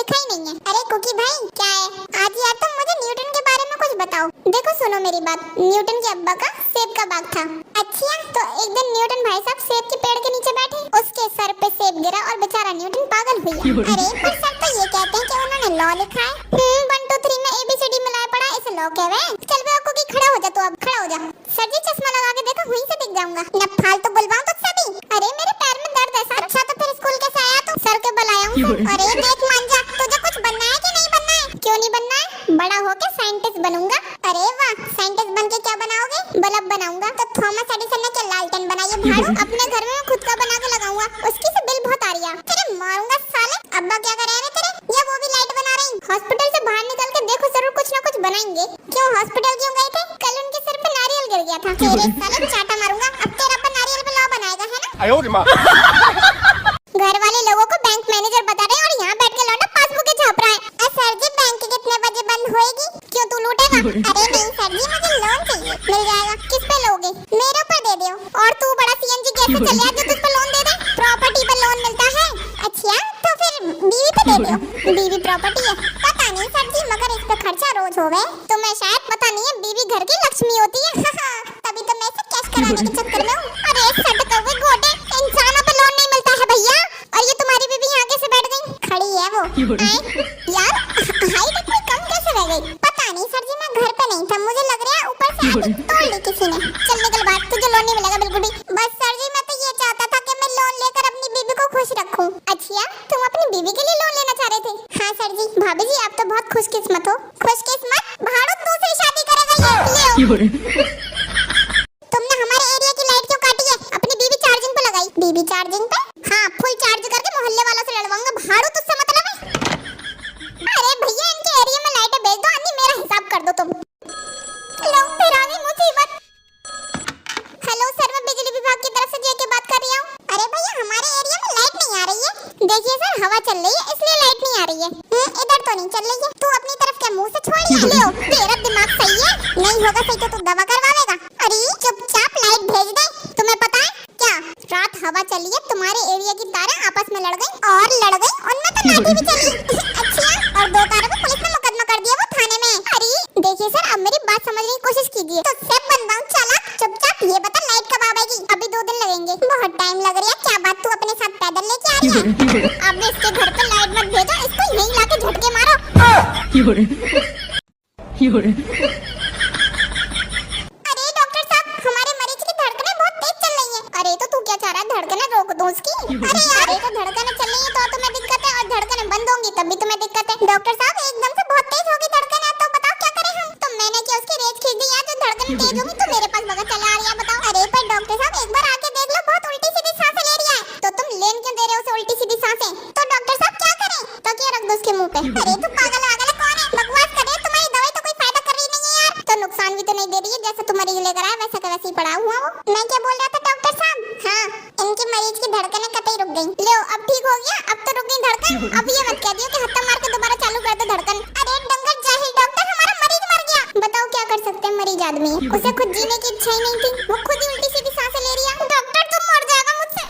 लिखा ही नहीं है। अरे कुकी भाई क्या है आज यार, तुम मुझे न्यूटन के बारे में कुछ बताओ। देखो सुनो मेरी बात, न्यूटन के अब्बा का सेब का बाग था। अच्छा, तो एक दिन न्यूटन भाई साहब सेब के पेड़ के नीचे बैठे, उसके सर पे सेब गिरा और बेचारा न्यूटन पागल हुआ। अरे पर सर तो ये कहते हैं कि उन्होंने लॉ लिखा है। 1 2 3 में ABCD मिलाया पड़ा, इसे लॉ कह रहे हैं। चल बे कुकी खड़ा हो जा, तू अब खड़ा हो जा। सर जी चश्मा लगा के देखो, वहीं से दिख जाऊंगा। न फालतू बुलवाऊं तुझसे भी। अरे मेरे पैर में दर्द है सर। अच्छा तो फिर स्कूल कैसे आया तू? सर के बल आया हूं। अरे देख मान जा, तुझे कुछ बनना है कि नहीं बनना है? क्यों नहीं बनना है? बड़ा होके साइंटिस्ट बनूंगा। अरे वाह, साइंटिस्ट बन के क्या बनाओगे? बल्ब बनाऊंगा। तो थॉमस एडिसन ने क्या लालटेन बनाई है भाड़ू? अपने घर में मैं खुद का बना के लगाऊंगा। उसकी से बिल बहुत आ रही है। तेरे मारूंगा साले। अब्बा क्या कर रहे हैं तेरे? या वो भी लाइट बना रही? हॉस्पिटल से बाहर निकल के देखो, जरूर कुछ ना कुछ बनाएंगे। क्यों हॉस्पिटल क्यों गए थे? कल उनके सिर पे नारियल गिर गया था। तेरे साले चाटा मारूंगा। अब तेरा पर नारियल पे लॉ बनाएगा है ना? आयो रे मां। घर वाले लोगों को बैंक मैनेजर बता रहे हैं और यहाँ बैठ के लौटा पासबुक छाप रहा है। सर जी बैंक कितने बजे बंद होएगी? क्यों तू लूटेगा? अरे नहीं सर जी, मुझे लोन चाहिए। मिल जाएगा। किस पे लोगे? मेरे ऊपर दे दो। और तू बड़ा CNG कैसे चल रहा है जो तुझ पे लोन दे दे? प्रॉपर्टी पे लोन मिलता है। अच्छा तो फिर बीवी पे दे दो। बीवी प्रॉपर्टी है? पता नहीं सर जी, मगर इस पे खर्चा रोज होवे। तुम्हें शायद पता नहीं है, बीवी घर की लक्ष्मी होती है। तभी तो मैं इसे कैश कराने के चक्कर में हूँ। अरे सटके हुए गोटे, इंसानों पे लोन नहीं मिलता है भैया। और ये तुम्हारी बीबी यहाँ कैसे बैठ गई? खड़ी है वो। यार हाइट इतनी कम कैसे रह गई? पता नहीं सर जी, मैं घर पे नहीं था, मुझे लग रहा है ऊपर से आके तोड़ ली किसी ने। चल निकल बाहर, तुझे लोन नहीं मिलेगा बिल्कुल भी। बस सर जी मैं तो ये चाहता था कि मैं लोन लेकर अपनी बीबी को खुश रखूं। अच्छा तुम अपनी बीबी के लिए लोन लेना चाह रहे थे? हाँ सर जी। भाभी जी आप तो बहुत खुशकिस्मत हो। खुशकिस्मत? भाड़ू दूसरी शादी करेगा ये। तुमने हमारे एरिया की लाइट क्यों काटी है? अपनी बीबी चार्जिंग पे लगाई। बीबी चार्जिंग पे? हाँ फुल चार्ज करके मोहल्ले वालों से लड़वाऊंगा। भाड़ू तुझसे मतलब है? अरे भैया इनके एरिया में लाइटें भेज दो, अन्नी मेरा हिसाब कर दो तुम। लो फिर आ गई मुसीबत। हेलो सर, मैं बिजली विभाग की तरफ से जेके बात कर रही हूँ। अरे भैया हमारे एरिया में लाइट नहीं आ रही है। देखिए सर हवा चल रही है इसलिए लाइट नहीं आ रही है। इधर तो नहीं चल रही है। तू अपनी तरफ क्या मुंह से छोड़ ले हो? तेरा दिमाग सही है? नहीं होगा सही तो तू दवा करवाएगा। अरे चुपचाप लाइट भेज दे। तुम्हें पता है क्या, रात हवा चली है, तुम्हारे एरिया की तारें आपस में लड़ गई और लड़ गई, उनमें तो लाठी भी चली। अच्छा, और 2 कारों पे पुलिस ने मुकदमा कर दिया वो थाने में। अरे देखिए सर, अब मेरी बात समझने की कोशिश कीजिए। तो सेब बनवाऊं चालाक? चुपचाप ये बता लाइट कब आएगी? अभी 2 दिन लगेंगे। बहुत टाइम लग रहा है। क्या बात, तू अपने साथ पैदल लेके आ रही है? अब इसके घर पे लाइट मत भेजो, इसको यहीं लाके झटके मारो। अरे डॉक्टर साहब, हमारे मरीज की धड़कनें बहुत तेज चल रही हैं। अरे तो तू क्या चाह रहा है, धड़कनें रोक दूं उसकी? अरे यार ये तो धड़कनें चल रही हैं तो तुम्हें दिक्कत है, और धड़कनें बंद होंगी तब भी तुम्हें दिक्कत है। डॉक्टर साहब एकदम से बहुत तेज होगी धड़कनें, तो बताओ क्या करें हम? तो मैंने क्या उसकी रेज खींच दी यार? जो धड़कनें तेज होगी तो मेरे पास बगल चला आ रही है, बताओ। अरे पर डॉक्टर साहब एक बार आके देख लो, बहुत उल्टी सीधी सांसें ले रही है। तो तुम लेन क्यों दे रहे हो उसे उल्टी सीधी सांसें? तो डॉक्टर साहब क्या करें? तो क्या रख दो उसके मुंह पे? अरे तू पागल वागल है, कौन है? बकवास कर रही है, तुम्हारी दवाई तो कोई फायदा कर रही नहीं है यार। तो नुकसान भी तो नहीं दे रही है, जैसे तुम मरीज लेकर आए वैसा का वैसे ही पड़ा हुआ वो। मैं क्या बोल रहा था डॉक्टर साहब? हाँ इनके मरीज की धड़कनें कतई रुक गई। लो अब ठीक हो गया, अब तो रुक गई धड़कन। अब ये मत कह दियो कि हत्था मार के दोबारा चालू कर दो धड़कन। अरे डंगर जाहिल डॉक्टर, हमारा मरीज मर गया। बताओ क्या कर सकते हैं, मरीज आदमी है, उसे खुद जीने की इच्छा ही नहीं थी, वो खुद ही उल्टी सीधी सांसें ले रही है। डॉक्टर तुम मर जाएगा मुझसे।